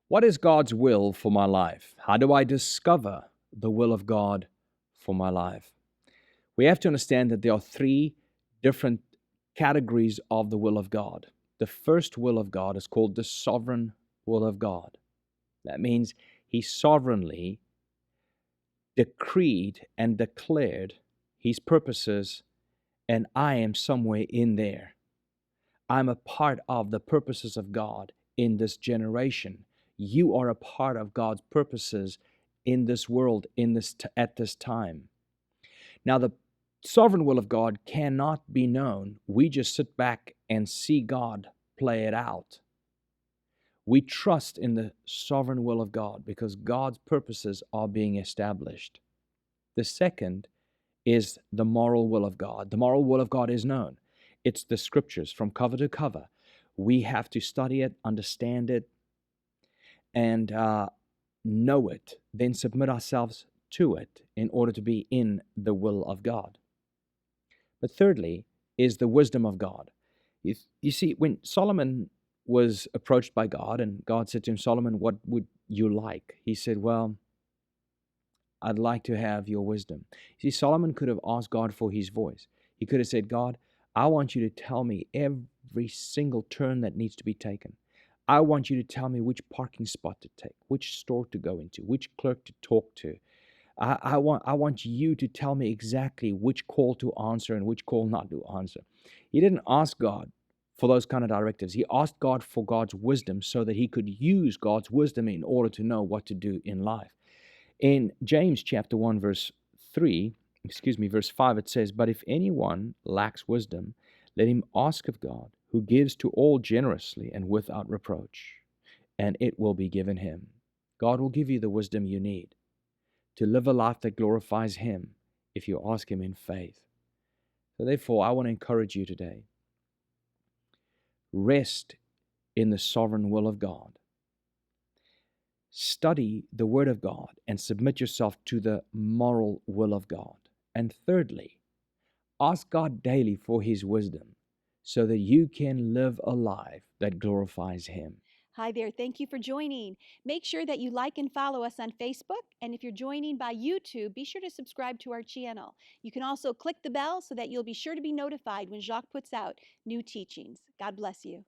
What is God's will for my life? How do I discover the will of God for my life? We have to understand that there are three different categories of the will of God. The first will of God is called the sovereign will of God. That means He sovereignly decreed and declared His purposes, and I am somewhere in there. I'm a part of the purposes of God in this generation. You are a part of God's purposes in this world, at this time. Now, the sovereign will of God cannot be known. We just sit back and see God play it out. We trust in the sovereign will of God because God's purposes are being established. The second is the moral will of God. The moral will of God is known. It's the scriptures from cover to cover. We have to study it, understand it, and know it, then submit ourselves to it in order to be in the will of God. But thirdly is the wisdom of God. You see, when Solomon was approached by God and God said to him, Solomon, what would you like? He said, well, I'd like to have your wisdom. See, Solomon could have asked God for his voice. He could have said, God, I want you to tell me every single turn that needs to be taken. I want you to tell me which parking spot to take, which store to go into, which clerk to talk to. I want you to tell me exactly which call to answer and which call not to answer. He didn't ask God for those kind of directives. He asked God for God's wisdom so that he could use God's wisdom in order to know what to do in life. In James chapter 1, verse 5, it says, but if anyone lacks wisdom, let him ask of God, who gives to all generously and without reproach, and it will be given him. God will give you the wisdom you need to live a life that glorifies Him if you ask Him in faith. So therefore, I want to encourage you today. Rest in the sovereign will of God. Study the Word of God and submit yourself to the moral will of God. And thirdly, ask God daily for His wisdom so that you can live a life that glorifies Him. Hi there. Thank you for joining. Make sure that you like and follow us on Facebook. And if you're joining by YouTube, be sure to subscribe to our channel. You can also click the bell so that you'll be sure to be notified when Jacques puts out new teachings. God bless you.